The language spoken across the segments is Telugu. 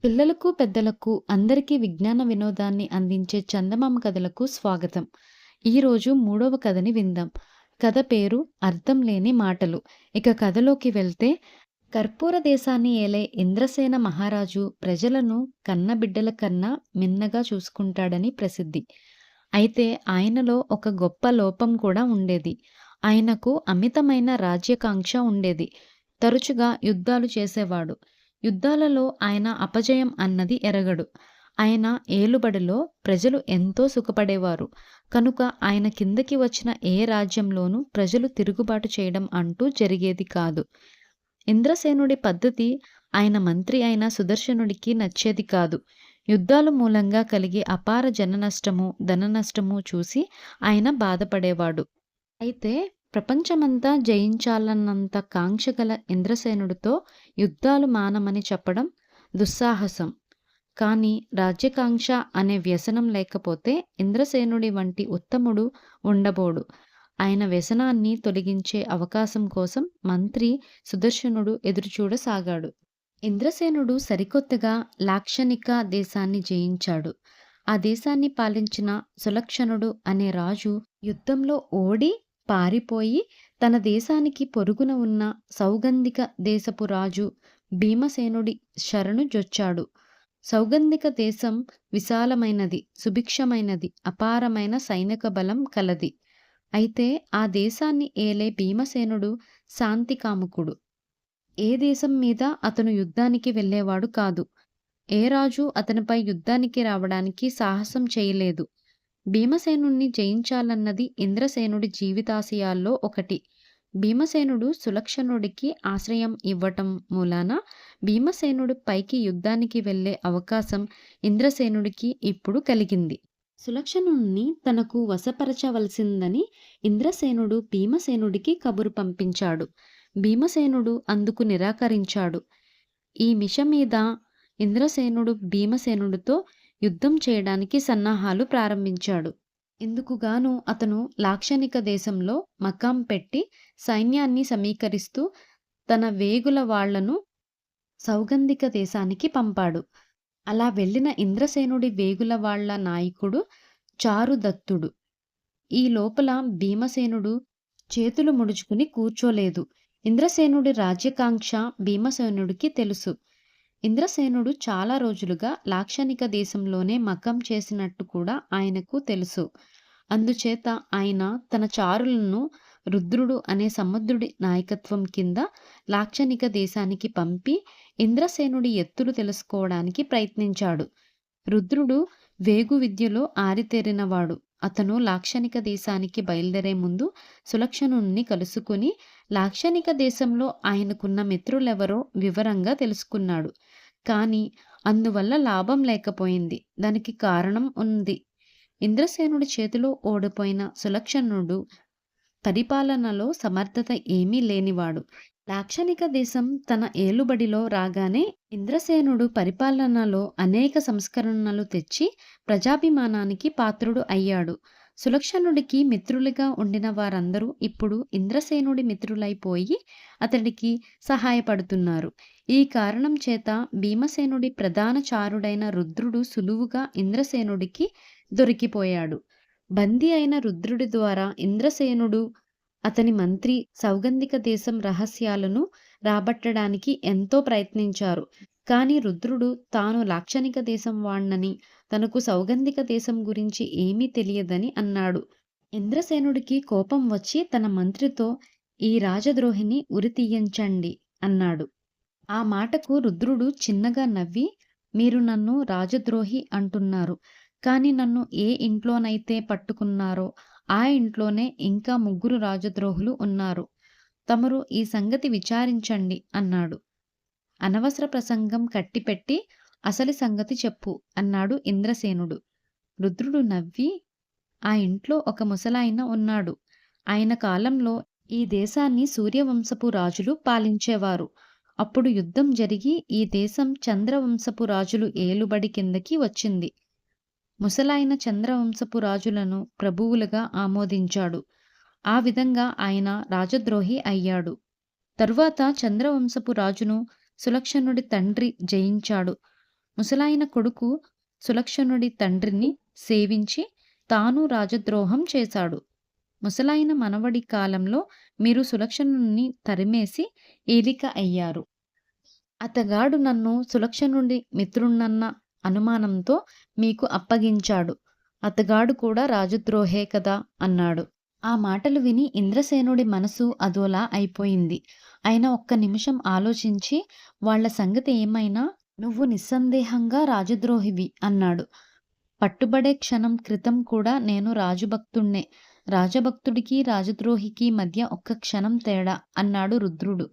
పిల్లలకు, పెద్దలకు అందరికీ విజ్ఞాన వినోదాన్ని అందించే చందమామ కథలకు స్వాగతం. ఈరోజు మూడవ కథని విందాం. కథ పేరు అర్థం లేని మాటలు. ఇక కథలోకి వెళ్తే, కర్పూర దేశాన్ని ఏలే ఇంద్రసేన మహారాజు ప్రజలను కన్నబిడ్డల కన్నా మిన్నగా చూసుకుంటాడని ప్రసిద్ధి. అయితే ఆయనలో ఒక గొప్ప లోపం కూడా ఉండేది. ఆయనకు అమితమైన రాజ్యకాంక్ష ఉండేది. తరచుగా యుద్ధాలు చేసేవాడు. యుద్ధాలలో ఆయన అపజయం అన్నది ఎరగడు. ఆయన ఏలుబడిలో ప్రజలు ఎంతో సుఖపడేవారు. కనుక ఆయన కిందకి వచ్చిన ఏ రాజ్యంలోనూ ప్రజలు తిరుగుబాటు చేయడం అంటూ జరిగేది కాదు. ఇంద్రసేనుడి పద్ధతి ఆయన మంత్రి అయిన సుదర్శనుడికి నచ్చేది కాదు. యుద్ధాల మూలంగా కలిగే అపార జననష్టము, ధననష్టము చూసి ఆయన బాధపడేవాడు. అయితే ప్రపంచమంతా జయించాలన్నంత కాంక్ష గల ఇంద్రసేనుడితో యుద్ధాలు మానమని చెప్పడం దుస్సాహసం. కానీ రాజ్యకాంక్ష అనే వ్యసనం లేకపోతే ఇంద్రసేనుడి వంటి ఉత్తముడు ఉండబోడు. ఆయన వ్యసనాన్ని తొలగించే అవకాశం కోసం మంత్రి సుదర్శనుడు ఎదురుచూడసాగాడు. ఇంద్రసేనుడు సరికొత్తగా లాక్షణిక దేశాన్ని జయించాడు. ఆ దేశాన్ని పాలించిన సులక్షణుడు అనే రాజు యుద్ధంలో ఓడి పారిపోయి తన దేశానికి పొరుగున ఉన్న సౌగంధిక దేశపు రాజు భీమసేనుడి శరణు జొచ్చాడు. సౌగంధిక దేశం విశాలమైనది, సుభిక్షమైనది, అపారమైన సైనిక బలం కలది. అయితే ఆ దేశాన్ని ఏలే భీమసేనుడు శాంతికాముకుడు. ఏ దేశం మీద అతను యుద్ధానికి వెళ్ళేవాడు కాదు. ఏ రాజు అతనిపై యుద్ధానికి రావడానికి సాహసం చేయలేదు. భీమసేనుణ్ణి జయించాలన్నది ఇంద్రసేనుడి జీవితాశయాల్లో ఒకటి. భీమసేనుడు సులక్షణుడికి ఆశ్రయం ఇవ్వటం మూలాన భీమసేనుడు పైకి యుద్ధానికి వెళ్లే అవకాశం ఇంద్రసేనుడికి ఇప్పుడు కలిగింది. సులక్షణుణ్ణి తనకు వశపరచవలసిందని ఇంద్రసేనుడు భీమసేనుడికి కబురు పంపించాడు. భీమసేనుడు అందుకు నిరాకరించాడు. ఈ మిష మీద ఇంద్రసేనుడు భీమసేనుడితో యుద్ధం చేయడానికి సన్నాహాలు ప్రారంభించాడు. ఇందుకుగాను అతను లాక్షణిక దేశంలో మకాం పెట్టి సైన్యాన్ని సమీకరిస్తూ తన వేగుల వాళ్లను సౌగంధిక దేశానికి పంపాడు. అలా వెళ్ళిన ఇంద్రసేనుడి వేగుల వాళ్ల నాయకుడు చారుదత్తుడు. ఈ లోపల భీమసేనుడు చేతులు ముడుచుకుని కూర్చోలేదు. ఇంద్రసేనుడి రాజ్యకాంక్ష భీమసేనుడికి తెలుసు. ఇంద్రసేనుడు చాలా రోజులుగా లాక్షణిక దేశంలోనే మకం చేసినట్టు కూడా ఆయనకు తెలుసు. అందుచేత ఆయన తన చారులను రుద్రుడు అనే సముద్రుడి నాయకత్వం కింద లాక్షణిక దేశానికి పంపి ఇంద్రసేనుడి ఎత్తులు తెలుసుకోవడానికి ప్రయత్నించాడు. రుద్రుడు వేగు విద్యలో ఆరితేరినవాడు. అతను లాక్షణిక దేశానికి బయలుదేరే ముందు సులక్షణుణ్ణి కలుసుకుని లాక్షణిక దేశంలో ఆయనకున్న మిత్రులెవరో వివరంగా తెలుసుకున్నాడు. కానీ అందువల్ల లాభం లేకపోయింది. దానికి కారణం ఉంది. ఇంద్రసేనుడి చేతిలో ఓడిపోయిన సులక్షణుడు పరిపాలనలో సమర్థత ఏమీ లేనివాడు. లాక్షణిక దేశం తన ఏలుబడిలో రాగానే ఇంద్రసేనుడు పరిపాలనలో అనేక సంస్కరణలు తెచ్చి ప్రజాభిమానానికి పాత్రుడు అయ్యాడు. సులక్షణుడికి మిత్రులుగా ఉండిన వారందరూ ఇప్పుడు ఇంద్రసేనుడి మిత్రులైపోయి అతడికి సహాయపడుతున్నారు. ఈ కారణం చేత భీమసేనుడి ప్రధాన చారుడైన రుద్రుడు సులువుగా ఇంద్రసేనుడికి దొరికిపోయాడు. బందీ అయిన రుద్రుడి ద్వారా ఇంద్రసేనుడు అతని మంత్రి సౌగంధిక దేశం రహస్యాలను రాబట్టడానికి ఎంతో ప్రయత్నించారు. కానీ రుద్రుడు తాను లాక్షణిక దేశం వాణ్ణని, తనకు సౌగంధిక దేశం గురించి ఏమీ తెలియదని అన్నాడు. ఇంద్రసేనుడికి కోపం వచ్చి తన మంత్రితో ఈ రాజద్రోహిని ఉరితీయించండి అన్నాడు. ఆ మాటకు రుద్రుడు చిన్నగా నవ్వి, మీరు నన్ను రాజద్రోహి అంటున్నారు. కానీ నన్ను ఏ ఇంట్లోనైతే పట్టుకున్నారో ఆ ఇంట్లోనే ఇంకా 3 రాజద్రోహులు ఉన్నారు. తమరు ఈ సంగతి విచారించండి అన్నాడు. అనవసర ప్రసంగం కట్టిపెట్టి అసలు సంగతి చెప్పు అన్నాడు ఇంద్రసేనుడు. రుద్రుడు నవ్వి, ఆ ఇంట్లో ఒక ముసలాయన ఉన్నాడు. ఆయన కాలంలో ఈ దేశాన్ని సూర్యవంశపు రాజులు పాలించేవారు. అప్పుడు యుద్ధం జరిగి ఈ దేశం చంద్రవంశపు రాజులు ఏలుబడి కిందకి వచ్చింది. ముసలాయన చంద్రవంశపు రాజులను ప్రభువులుగా ఆమోదించాడు. ఆ విధంగా ఆయన రాజద్రోహి అయ్యాడు. తరువాత చంద్రవంశపు రాజును సులక్షణుడి తండ్రి జయించాడు. ముసలాయన కొడుకు సులక్షణుడి తండ్రిని సేవించి తాను రాజద్రోహం చేశాడు. ముసలాయన మనవడి కాలంలో మీరు సులక్షణుణ్ణి తరిమేసి ఏలిక అయ్యారు. అతగాడు నన్ను సులక్షణుడి మిత్రుణ్ణన్న అనుమానంతో మీకు అప్పగించాడు. అతగాడు కూడా రాజద్రోహే కదా అన్నాడు. ఆ మాటలు విని ఇంద్రసేనుడి మనసు అదోలా అయిపోయింది. ఆయన ఒక్క నిమిషం ఆలోచించి వాళ్ళ సంగతి ఏమైనా నువ్వు నిస్సందేహంగా రాజద్రోహివి అన్నాడు. పట్టుబడే క్షణం క్రితం కూడా నేను రాజభక్తుణ్ణే. రాజభక్తుడికి రాజద్రోహికి మధ్య ఒక్క క్షణం తేడా అన్నాడు రుద్రుడు.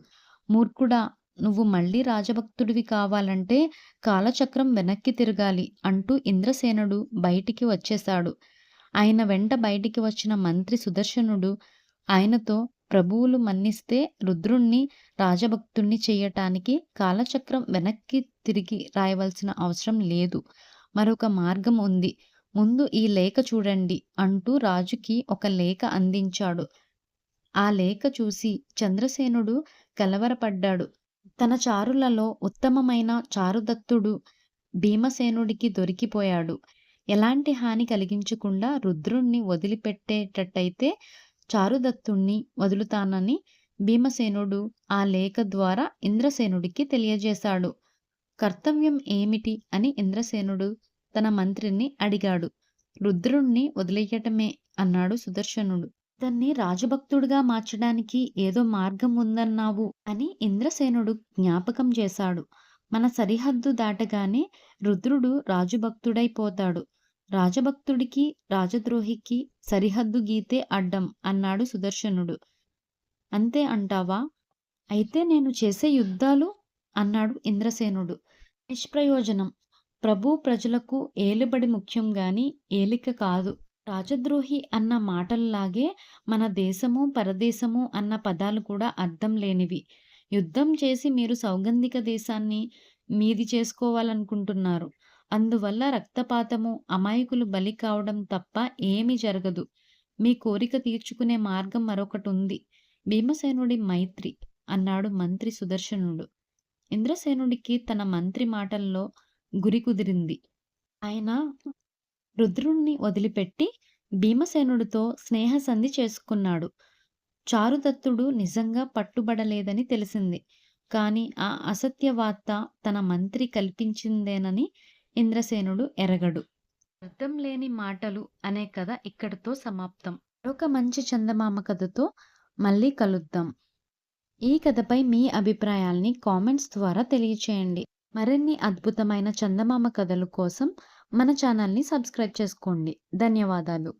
మూర్ఖుడా, నువ్వు మళ్ళీ రాజభక్తుడివి కావాలంటే కాలచక్రం వెనక్కి తిరగాలి అంటూ ఇంద్రసేనుడు బయటికి వచ్చేశాడు. ఆయన వెంట బయటికి వచ్చిన మంత్రి సుదర్శనుడు ఆయనతో ప్రభువులు మన్నిస్తే రుద్రుణ్ణి రాజభక్తుణ్ణి చెయ్యటానికి కాలచక్రం వెనక్కి తిరిగి రాయవలసిన అవసరం లేదు. మరొక మార్గం ఉంది. ముందు ఈ లేఖ చూడండి అంటూ రాజుకి ఒక లేఖ అందించాడు. ఆ లేఖ చూసి చంద్రసేనుడు కలవరపడ్డాడు. తన చారులలో ఉత్తమమైన చారుదత్తుడు భీమసేనుడికి దొరికిపోయాడు. ఎలాంటి హాని కలిగించకుండా రుద్రుణ్ణి వదిలిపెట్టేటట్టయితే చారుదత్తుణ్ణి వదులుతానని భీమసేనుడు ఆ లేఖ ద్వారా ఇంద్రసేనుడికి తెలియజేశాడు. కర్తవ్యం ఏమిటి అని ఇంద్రసేనుడు తన మంత్రిని అడిగాడు. రుద్రుణ్ణి వదిలేయటమే అన్నాడు సుదర్శనుడు. ఇతన్ని రాజభక్తుడిగా మార్చడానికి ఏదో మార్గం ఉందన్నావు అని ఇంద్రసేనుడు జ్ఞాపకం చేశాడు. మన సరిహద్దు దాటగానే రుద్రుడు రాజభక్తుడైపోతాడు. రాజభక్తుడికి రాజద్రోహికి సరిహద్దు గీతే అడ్డం అన్నాడు సుదర్శనుడు. అంతే అంటావా? అయితే నేను చేసే యుద్ధాలు అన్నాడు ఇంద్రసేనుడు. నిష్ప్రయోజనం. ప్రభు ప్రజలకు ఏలుబడి ముఖ్యం గాని ఏలిక కాదు. రాజద్రోహి అన్న మాటల్లాగే మన దేశము పరదేశము అన్న పదాలు కూడా అర్థం లేనివి. యుద్ధం చేసి మీరు సౌగంధిక దేశాన్ని మీది చేసుకోవాలనుకుంటున్నారు. అందువల్ల రక్తపాతము, అమాయకులు బలి కావడం తప్ప ఏమీ జరగదు. మీ కోరిక తీర్చుకునే మార్గం మరొకటుంది. భీమసేనుడి మైత్రి అన్నాడు మంత్రి సుదర్శనుడు. ఇంద్రసేనుడికి తన మంత్రి మాటల్లో గురి కుదిరింది. ఆయన రుద్రుణ్ణి వదిలిపెట్టి భీమసేనుడితో స్నేహసంధి చేసుకున్నాడు. చారుదత్తుడు నిజంగా పట్టుబడలేదని తెలిసింది. కాని ఆ అసత్య వార్త తన మంత్రి కల్పించిందేనని ఇంద్రసేనుడు ఎరగడు. అర్థం లేని మాటలు అనే కథ ఇక్కడితో సమాప్తం. మరొక మంచి చందమామ కథతో మళ్ళీ కలుద్దాం. ఈ కథపై మీ అభిప్రాయాల్ని కామెంట్స్ ద్వారా తెలియచేయండి. మరిన్ని అద్భుతమైన చందమామ కథల కోసం మన ఛానల్ని సబ్స్క్రైబ్ చేసుకోండి. ధన్యవాదాలు.